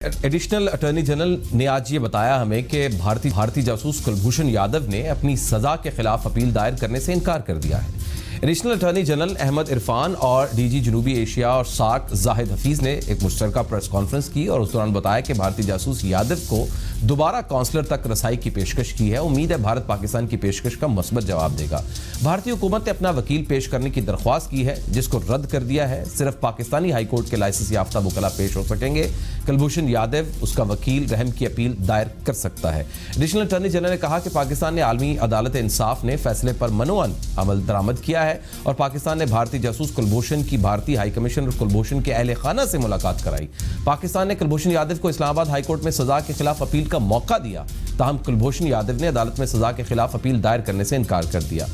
Additional attorney general ने आज ये बताया हमें कि भारतीय जासूस कुलभूषण यादव ने अपनी सजा के खिलाफ अपील दायर करने से इनकार कर दिया है। Additional attorney general Ahmad Irfan और डीजी जनूबी एशिया और सार्क जाहिद हफीज ने एक मुश्तरका प्रेस कॉन्फ्रेंस की और उस दौरान बताया कि भारतीय जासूस यादव को दोबारा काउंसलर तक रसाई की पेशकश की है। उम्मीद है भारत पाकिस्तान की पेशकश का मुस्बत जवाब देगा। भारतीय हुकूमत ने अपना वकील पेश करने की दरख्वास्त की है जिसको रद्द कर दिया है। सिर्फ पाकिस्तानी हाई कोर्ट के लाइसेंस याफ्ता वकला पेश हो सकेंगे। कुलभूषण यादव उसका वकील रहम की अपील दायर कर सकता है। एडिशनल अटॉर्नी जनरल ने कहा कि पाकिस्तान ने आलमी अदालत इंसाफ ने फैसले पर मनोअन अमल दरामद किया है और पाकिस्तान ने भारतीय जासूस कुलभूषण की भारतीय हाई कमीशन और कुलभूषण के अहले खाना से मुलाकात कराई। पाकिस्तान ने कुलभूषण यादव को इस्लामाबाद हाई कोर्ट में सजा के खिलाफ अपील का मौका दिया, ताहम कुलभूषण यादव ने अदालत में सजा के खिलाफ अपील दायर करने से इनकार कर दिया।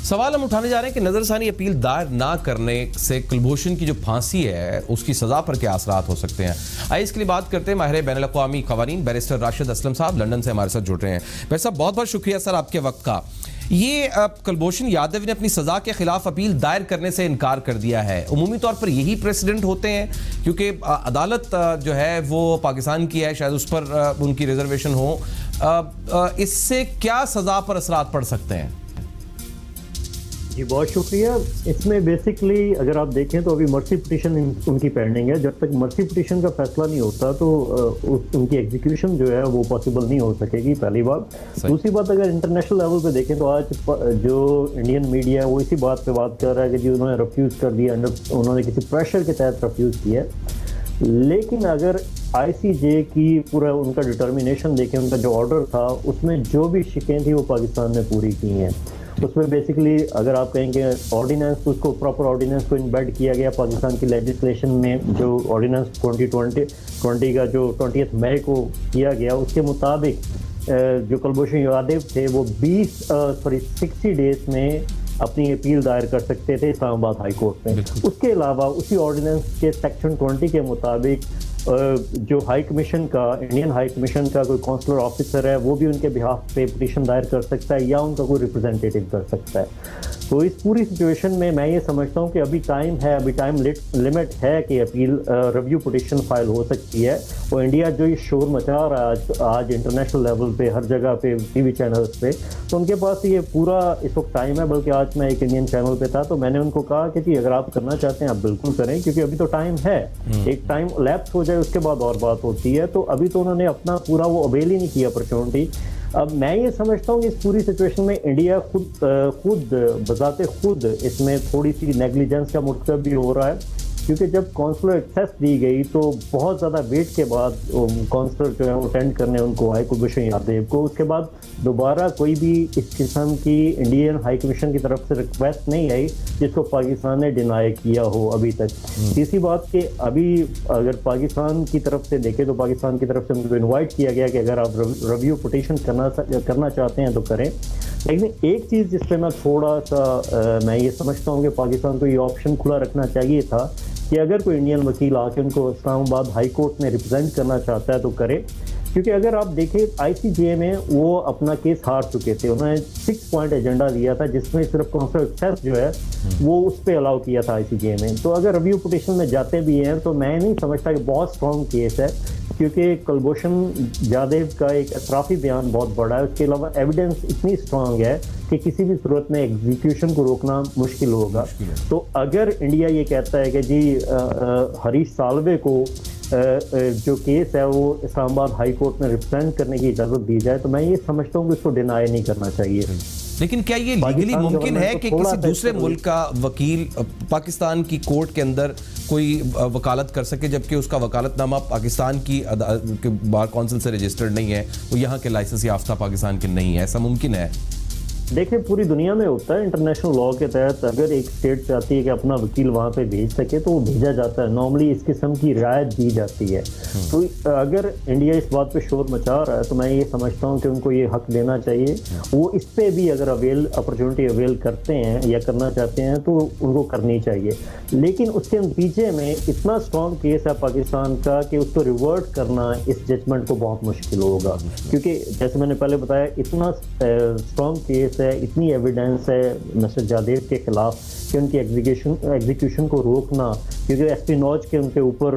सवाल हम उठाने जा रहे हैं कि नजरसानी अपील दायर ना करने से कुलभूषण की जो फांसी है उसकी सजा पर क्या असरात हो सकते हैं। आइए इसके लिए बात करते हैं माहिर बैनुल अक़वामी क़वानीन बैरिस्टर राशिद असलम साहब लंदन से हमारे साथ जुड़ रहे हैं। भाई साहब बहुत बहुत शुक्रिया सर आपके वक्त का। ये कुलभूषण यादव ने अपनी सजा के खिलाफ अपील दायर करने से इनकार कर दिया है। उमूमी तौर पर यही प्रेसिडेंट होते हैं क्योंकि अदालत जो है वो पाकिस्तान की है, शायद उस पर उनकी रिजर्वेशन हो। इससे क्या सजा पर असरात पड़ सकते हैं? जी बहुत शुक्रिया। इसमें बेसिकली अगर आप देखें तो अभी मर्सी पिटीशन उनकी पेंडिंग है। जब तक मर्सी पिटीशन का फैसला नहीं होता तो उनकी एग्जीक्यूशन जो है वो पॉसिबल नहीं हो सकेगी, पहली बात। दूसरी बात, अगर इंटरनेशनल लेवल पे देखें तो आज जो इंडियन मीडिया है वो इसी बात पे बात कर रहा है कि जी उन्होंने रिफ्यूज़ कर दिया, उन्होंने किसी प्रेशर के तहत रिफ्यूज़ किया। लेकिन अगर ICJ की पूरा उनका डिटर्मिनेशन देखें, उनका जो ऑर्डर था उसमें जो भी शिकें थी वो पाकिस्तान ने पूरी की हैं। उसमें बेसिकली अगर आप कहेंगे ऑर्डिनेंस, उसको प्रॉपर ऑर्डिनेंस को इम्बेड किया गया पाकिस्तान की लेजिस्लेशन में। जो ऑर्डिनेंस 2020 का जो 20 मई को किया गया उसके मुताबिक जो कुलभूषण यादव थे वो 60 डेज में अपनी अपील दायर कर सकते थे इस्लामाबाद हाई कोर्ट में। उसके अलावा उसी ऑर्डिनेंस के सेक्शन 20 के मुताबिक जो हाई कमीशन का, इंडियन हाई कमीशन का कोई काउंसलर ऑफिसर है वो भी उनके बिहाफ पे पिटीशन दायर कर सकता है या उनका कोई रिप्रेजेंटेटिव कर सकता है। तो इस पूरी सिचुएशन में मैं ये समझता हूँ कि अभी टाइम है, अभी टाइम लिमिट है कि अपील रिव्यू पिटीशन फाइल हो सकती है। और इंडिया जो ये शोर मचा रहा है आज इंटरनेशनल लेवल पे हर जगह पे TV चैनल्स पे, तो उनके पास ये पूरा इस वक्त टाइम है। बल्कि आज मैं एक इंडियन चैनल पे था तो मैंने उनको कहा कि जी अगर आप करना चाहते हैं आप बिल्कुल करें, क्योंकि अभी तो टाइम है। एक टाइम लैप्स हो जाए उसके बाद और बात होती है। तो अभी तो उन्होंने अपना पूरा वो अवेल ही नहीं किया अपॉर्चुनिटी। अब मैं ये समझता हूँ कि इस पूरी सिचुएशन में इंडिया खुद बजाते खुद इसमें थोड़ी सी नेग्लिजेंस का मुर्तकब भी हो रहा है, क्योंकि जब काउंसलर एक्सेस दी गई तो बहुत ज़्यादा वेट के बाद काउंसलर जो है वो अटेंड करने उनको आए कुलभूषण यादव को। उसके बाद दोबारा कोई भी इस किस्म की इंडियन हाई कमीशन की तरफ से रिक्वेस्ट नहीं आई जिसको पाकिस्तान ने डिनाई किया हो अभी तक। तीसरी बात कि अभी अगर पाकिस्तान की तरफ से देखें तो पाकिस्तान की तरफ से उनको इन्वाइट किया गया कि अगर आप रिव्यू पिटीशन करना चाहते हैं तो करें। लेकिन एक चीज़ जिस पर मैं थोड़ा सा मैं ये समझता हूँ कि पाकिस्तान को ये ऑप्शन खुला रखना चाहिए था कि अगर कोई इंडियन वकील आके उनको इस्लामाबाद हाई कोर्ट में रिप्रेजेंट करना चाहता है तो करे। क्योंकि अगर आप देखें ICJ में वो अपना केस हार चुके थे। उन्होंने 6 पॉइंट एजेंडा दिया था जिसमें सिर्फ काउंसलर एक्सेस जो है वो उस पर अलाउ किया था ICJ में। तो अगर रिव्यू पिटीशन में जाते भी हैं तो मैं नहीं समझता कि बहुत स्ट्रॉन्ग केस है, क्योंकि कुलभूषण यादव का एक अतराफी बयान बहुत बड़ा है। उसके अलावा एविडेंस इतनी स्ट्रांग है कि किसी भी सूरत में एग्जीक्यूशन को रोकना मुश्किल होगा। तो अगर इंडिया ये कहता है कि जी हरीश साल्वे को जो केस है वो इस्लामाबाद हाई कोर्ट में रिप्रेजेंट करने की इजाज़त दी जाए, तो मैं ये समझता हूँ कि उसको डिनाई नहीं करना चाहिए। लेकिन क्या ये लीगली मुमकिन है कि किसी दूसरे मुल्क का वकील पाकिस्तान की कोर्ट के अंदर कोई वकालत कर सके जबकि उसका वकालतनामा पाकिस्तान की बार काउंसिल से रजिस्टर्ड नहीं है, वो यहाँ के लाइसेंस याफ्ता पाकिस्तान के नहीं है? ऐसा मुमकिन है? देखिए पूरी दुनिया में होता है इंटरनेशनल लॉ के तहत। अगर एक स्टेट चाहती है कि अपना वकील वहाँ पे भेज सके तो वो भेजा जाता है। नॉर्मली इस किस्म की रियायत दी जाती है। तो अगर इंडिया इस बात पे शोर मचा रहा है तो मैं ये समझता हूँ कि उनको ये हक देना चाहिए। वो इस पे भी अगर अपॉर्चुनिटी अवेल करते हैं या करना चाहते हैं तो उनको करनी चाहिए। लेकिन उसके नतीजे में इतना स्ट्रॉन्ग केस है पाकिस्तान का कि उसको रिवर्ट करना इस जजमेंट को बहुत मुश्किल होगा, क्योंकि जैसे मैंने पहले बताया इतना स्ट्रॉन्ग केस सबूत है, इतनी एविडेंस है मिस्टर जादेव के खिलाफ कि उनकी एग्जीक्यूशन को रोकना, क्योंकि एस्पिनोज के उनके ऊपर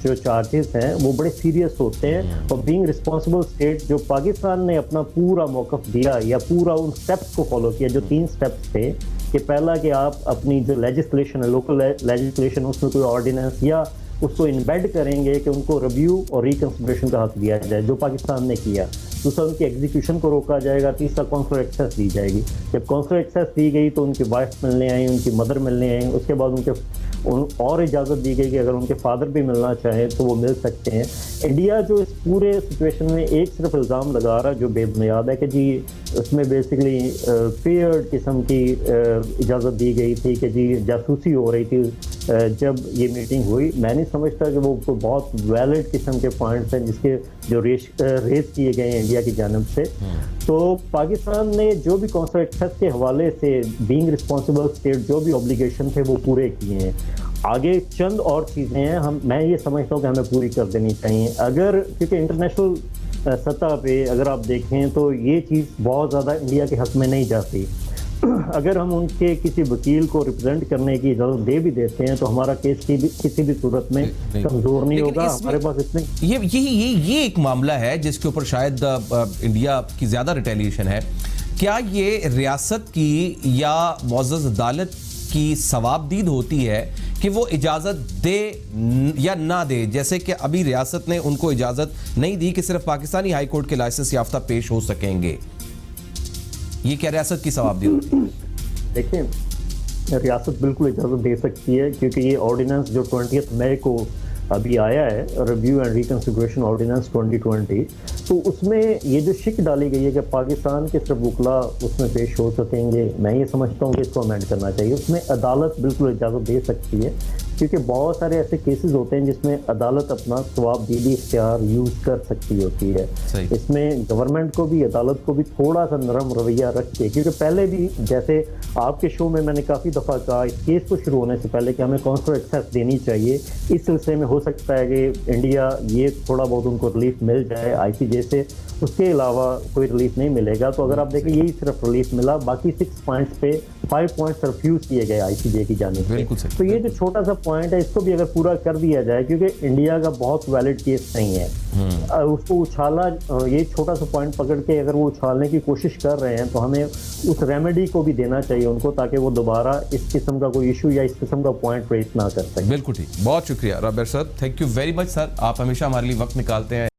जो चार्जेस हैं वो बड़े सीरियस होते हैं। और बीइंग रिस्पांसिबल स्टेट जो पाकिस्तान ने अपना पूरा मौक़िफ़ दिया या पूरा उन स्टेप्स को फॉलो किया, जो 3 स्टेप्स थे कि पहला कि आप अपनी जो लेजिस्लेशन है, लोकल लेजिस्लेशन, उसमें कोई ऑर्डिनेंस या उसको इम्बेड करेंगे कि उनको रिव्यू और रिकंसिडरेशन का हक दिया जाए, जो पाकिस्तान ने किया। दूसरा, उनकी एग्जीक्यूशन को रोका जाएगा। तीसरा, कॉन्सुलर एक्सेस दी जाएगी। जब कॉन्सुलर एक्सेस दी गई तो उनकी वाइफ मिलने आई, उनकी मदर मिलने आई। उसके बाद और इजाज़त दी गई कि अगर उनके फादर भी मिलना चाहें तो वो मिल सकते हैं। इंडिया जो इस पूरे सिचुएशन में एक सिर्फ इल्ज़ाम लगा रहा जो बेबुनियाद है कि जी उसमें बेसिकली पेयर्ड किस्म की इजाज़त दी गई थी कि जी जासूसी हो रही थी जब ये मीटिंग हुई। मैं नहीं समझता कि वो बहुत वैलिड किस्म के पॉइंट्स हैं जिसके जो रेज किए गए हैं इंडिया की जानिब से। तो पाकिस्तान ने जो भी कॉन्सुलर एक्सेस के हवाले से बीइंग रिस्पांसिबल स्टेट जो भी ऑब्लिगेशन थे वो पूरे किए हैं। आगे चंद और चीज़ें हैं, मैं ये समझता हूँ कि हमें पूरी कर देनी चाहिए। अगर क्योंकि इंटरनेशनल सतह पे अगर आप देखें तो ये चीज़ बहुत ज़्यादा इंडिया के हक में नहीं जाती। अगर हम उनके किसी वकील को रिप्रेजेंट करने की इजाज़त दे भी देते हैं तो हमारा केस किसी भी सूरत में कमज़ोर नहीं होगा। हमारे पास इतने ये एक मामला है जिसके ऊपर शायद इंडिया की ज़्यादा रिटेलिएशन है। क्या ये रियासत की या मुअज़्ज़ज़ अदालत की सवाबदीद होती है कि वो इजाज़त दे या ना दे? जैसे कि अभी रियासत ने उनको इजाज़त नहीं दी कि सिर्फ पाकिस्तानी हाई कोर्ट के लाइसेंस याफ्ता पेश हो सकेंगे। ये क्या रियासत की सवाबदीद होती है? देखिए, रियासत बिल्कुल इजाज़त दे सकती है क्योंकि ये ऑर्डिनेंस जो 20 मई को अभी आया है, रिव्यू एंड रिकंसिडरेशन ऑर्डिनेंस 2020, तो उसमें ये जो शिक डाली गई है कि पाकिस्तान के सिर्फ वकला उसमें पेश हो सकेंगे, मैं ये समझता हूँ कि इसको अमेंड करना चाहिए। उसमें अदालत बिल्कुल इजाज़त दे सकती है क्योंकि बहुत सारे ऐसे केसेस होते हैं जिसमें अदालत अपना सवाबदीदी इख्तियार यूज़ कर सकती होती है। इसमें गवर्नमेंट को भी अदालत को भी थोड़ा सा नरम रवैया रख के, क्योंकि पहले भी जैसे आपके शो में मैंने काफ़ी दफ़ा कहा इस केस को शुरू होने से पहले कि हमें कॉन्सुलर एक्सेस देनी चाहिए। इस सिलसिले में हो सकता है कि इंडिया ये थोड़ा बहुत उनको रिलीफ मिल जाए ICJ से, उसके अलावा कोई रिलीफ नहीं मिलेगा। तो अगर आप देखें यही सिर्फ रिलीफ मिला, बाकी 6 पॉइंट्स पे 5 पॉइंट्स रिफ्यूज़ किए गए ICJ की जानिब से। तो ये जो छोटा सा पॉइंट है इसको भी अगर पूरा कर दिया जाए, क्योंकि इंडिया का बहुत वैलिड केस नहीं है, उसको उछाला, ये छोटा सा पॉइंट पकड़ के अगर वो उछालने की कोशिश कर रहे हैं तो हमें उस रेमेडी को भी देना चाहिए उनको, ताकि वो दोबारा इस किस्म का कोई इशू या इस किस्म का पॉइंट रेस ना कर सकें। बिल्कुल ठीक, बहुत शुक्रिया Rabir sir, thank you very much sir, आप हमेशा हमारे लिए वक्त निकालते हैं।